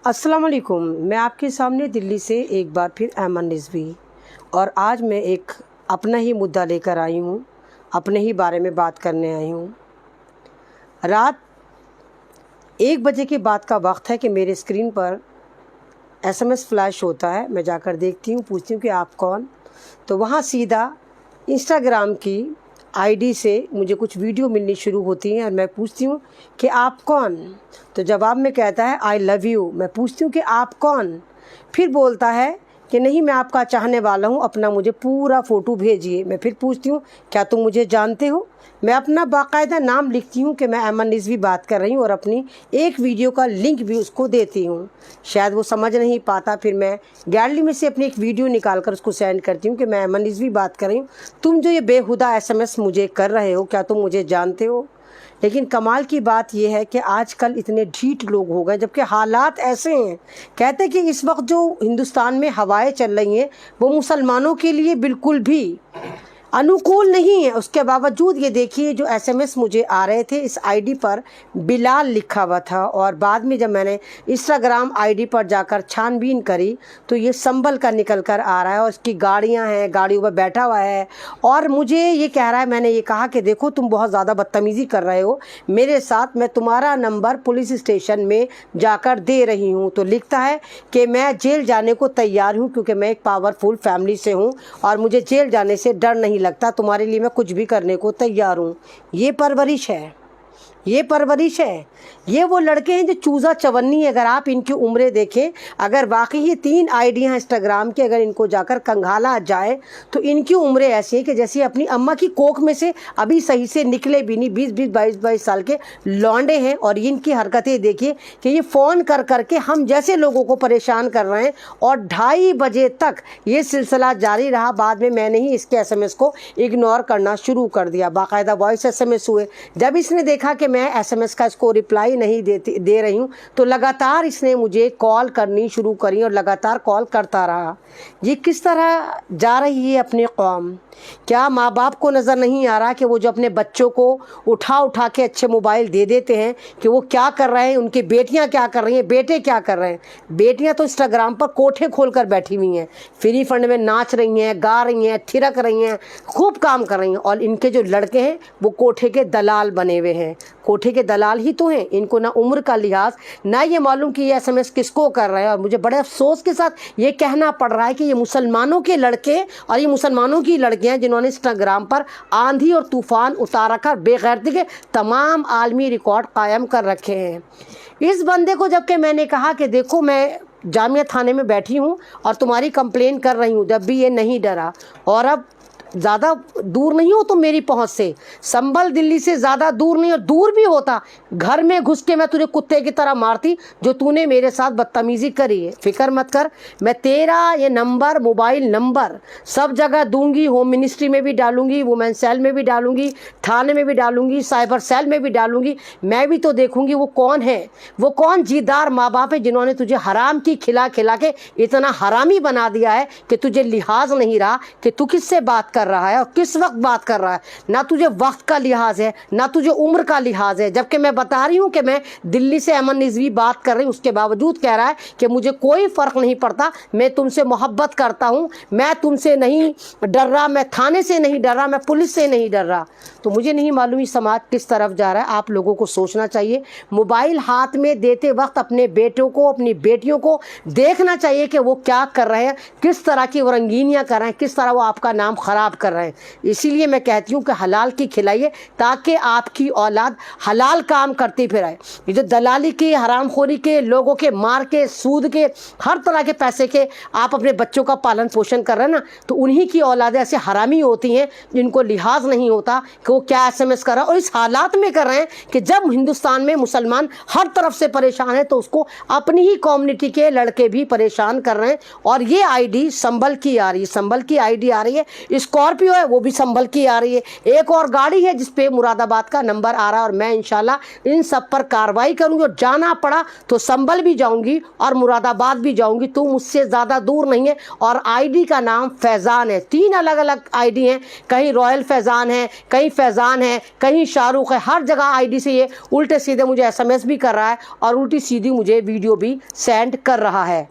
अस्सलाम वालेकुम। मैं आपके सामने दिल्ली से एक बार फिर ऐमन रिजवी, और आज मैं एक अपना ही मुद्दा लेकर आई हूँ, अपने ही बारे में बात करने आई हूँ। रात 1 बजे के बाद का वक्त है कि मेरे स्क्रीन पर SMS फ्लैश होता है। मैं जाकर देखती हूँ, पूछती हूँ कि आप कौन। तो वहाँ सीधा इंस्टाग्राम की ID से मुझे कुछ वीडियो मिलनी शुरू होती हैं और मैं पूछती हूँ कि आप कौन। तो जवाब में कहता है आई लव यू। मैं पूछती हूँ कि आप कौन। फिर बोलता है कि नहीं, मैं आपका चाहने वाला हूँ, अपना मुझे पूरा फ़ोटो भेजिए। मैं फिर पूछती हूँ क्या तुम मुझे जानते हो। मैं अपना बाकायदा नाम लिखती हूँ कि मैं ऐमन रिजवी बात कर रही हूँ और अपनी एक वीडियो का लिंक भी उसको देती हूँ। शायद वो समझ नहीं पाता। फिर मैं गैलरी में से अपनी एक वीडियो निकाल कर उसको सेंड करती हूँ कि मैं ऐमन रिजवी बात कर रही हूँ, तुम जो ये बेहुदा SMS मुझे कर रहे हो, क्या तुम मुझे जानते हो। लेकिन कमाल की बात यह है कि आजकल इतने ढीठ लोग हो गए, जबकि हालात ऐसे हैं। कहते हैं कि इस वक्त जो हिंदुस्तान में हवाएं चल रही हैं वो मुसलमानों के लिए बिल्कुल भी अनुकूल नहीं है। उसके बावजूद ये देखिए जो SMS मुझे आ रहे थे, इस ID पर बिलाल लिखा हुआ था, और बाद में जब मैंने इंस्टाग्राम ID पर जाकर छानबीन करी तो ये संबल का निकल कर आ रहा है और इसकी गाड़ियां हैं, गाड़ियों पर बैठा हुआ है और मुझे ये कह रहा है। मैंने ये कहा कि देखो तुम बहुत ज़्यादा बदतमीज़ी कर रहे हो मेरे साथ, मैं तुम्हारा नंबर पुलिस स्टेशन में जाकर दे रही हूँ। तो लिखता है कि मैं जेल जाने को तैयार हूँ क्योंकि मैं एक पावरफुल फैमिली से हूँ और मुझे जेल जाने से डर नहीं लगता, तुम्हारे लिए मैं कुछ भी करने को तैयार हूँ। ये परवरिश है, ये परवरिश है। ये वो लड़के हैं जो चूज़ा चवन्नी है। अगर आप इनकी उम्रें देखें, अगर वाकई ये 3 आइडियाँ इंस्टाग्राम की अगर इनको जाकर कंघाला जाए तो इनकी उम्रें ऐसी हैं कि जैसे अपनी अम्मा की कोख में से अभी सही से निकले भी नहीं। 20-20 22-22 साल के लौंडे हैं और इनकी हरकतें देखिए कि ये फ़ोन कर करके हम जैसे लोगों को परेशान कर रहे हैं और 2:30 बजे तक ये सिलसिला जारी रहा। बाद में मैंने ही इसके SMS को इग्नोर करना शुरू कर दिया। बाकायदा वॉइस SMS हुए। जब इसने देखा कि मैं SMS का इसको रिप्लाई नहीं दे रही हूँ तो लगातार इसने मुझे कॉल करनी शुरू करी और लगातार कॉल करता रहा। ये किस तरह जा रही है अपनी कौम। क्या माँ बाप को नज़र नहीं आ रहा कि वो जो अपने बच्चों को उठा के अच्छे मोबाइल दे देते हैं कि वो क्या कर रहे हैं, उनकी बेटियां क्या कर रही हैं, बेटे क्या कर रहे हैं। बेटियां तो इंस्टाग्राम पर कोठे खोल कर बैठी हुई हैं, फ्री फंड में नाच रही हैं, गा रही हैं, थिरक रही हैं, खूब काम कर रही हैं, और इनके जो लड़के हैं वो कोठे के दलाल बने हुए हैं। कोठे के दलाल ही तो हैं। इनको ना उम्र का लिहाज, ना ये मालूम कि ये SMS किसको कर रहे हैं। और मुझे बड़े अफसोस के साथ ये कहना पड़ रहा है कि ये मुसलमानों के लड़के और ये मुसलमानों की लड़कियां जिन्होंने इंस्टाग्राम पर आंधी और तूफान उतार कर बेगैरती के तमाम आलमी रिकॉर्ड कायम कर रखे हैं। इस बंदे को जबकि मैंने कहा कि देखो मैं जामिया थाने में बैठी हूँ और तुम्हारी कंप्लेन कर रही हूँ, जब भी ये नहीं डरा। और अब ज़्यादा दूर नहीं हो तो मेरी पहुंच से, संभल दिल्ली से ज़्यादा दूर नहीं, और दूर भी होता घर में घुस के मैं तुझे कुत्ते की तरह मारती जो तूने मेरे साथ बदतमीज़ी करी है। फिक्र मत कर, मैं तेरा ये नंबर, मोबाइल नंबर सब जगह दूंगी। होम मिनिस्ट्री में भी डालूंगी, वुमेन सेल में भी डालूंगी, थाने में भी डालूंगी, साइबर सेल में भी डालूंगी। मैं भी तो देखूंगी वो कौन है, वो कौन जीदार माँ बाप है जिन्होंने तुझे हराम की खिला खिला के इतना हरामी बना दिया है कि तुझे लिहाज नहीं रहा कि तू किससे बात कर रहा है और किस वक्त बात कर रहा है। ना तुझे वक्त का लिहाज है, ना तुझे उम्र का लिहाज है। जबकि मैं बता रही हूं कि मैं दिल्ली से ऐमन रिजवी बात कर रही हूं, उसके बावजूद कह रहा है कि मुझे कोई फ़र्क नहीं पड़ता, मैं तुमसे मोहब्बत करता हूं, मैं तुमसे नहीं डर रहा, मैं थाने से नहीं डर रहा, मैं पुलिस से नहीं डर रहा। तो मुझे नहीं मालूम ये समाज किस तरफ जा रहा है। आप लोगों को सोचना चाहिए। मोबाइल हाथ में देते वक्त अपने बेटों को, अपनी बेटियों को देखना चाहिए कि वो क्या कर रहे हैं, किस तरह की वो रंगीनियाँ कर रहे हैं, किस तरह वो आपका नाम ख़राब कर रहे हैं। इसीलिए मैं कहती हूँ कि हलाल की खिलाइए ताकि आपकी औलाद हलाल काम करती फिर आए। ये जो दलाली के, हरामखोरी के, लोगों के मार के, सूद के, हर तरह के पैसे के आप अपने बच्चों का पालन पोषण कर रहे हैं ना, तो उन्हीं की औलादें ऐसे हरामी होती हैं जिनको लिहाज नहीं होता कि वो क्या SMS कर रहा है। और इस हालात में कर रहे हैं कि जब हिंदुस्तान में मुसलमान हर तरफ से परेशान है तो उसको अपनी ही कम्युनिटी के लड़के भी परेशान कर रहे हैं। और ये ID संभल की आ रही है, संभल की ID आ रही है। इसको स्कॉर्पियो है वो भी संभल की आ रही है, एक और गाड़ी है जिस पे मुरादाबाद का नंबर आ रहा है, और मैं इंशाल्लाह इन सब पर कार्रवाई करूँगी और जाना पड़ा तो संभल भी जाऊँगी और मुरादाबाद भी जाऊँगी। तो मुझसे ज़्यादा दूर नहीं है। और आईडी का नाम फैज़ान है, 3 अलग अलग आईडी हैं, कहीं रॉयल फैज़ान है, कहीं फैज़ान है, कहीं शाहरुख है, हर जगह आईडी से ये उल्टे सीधे मुझे SMS भी कर रहा है और उल्टी सीधी मुझे वीडियो भी सेंड कर रहा है।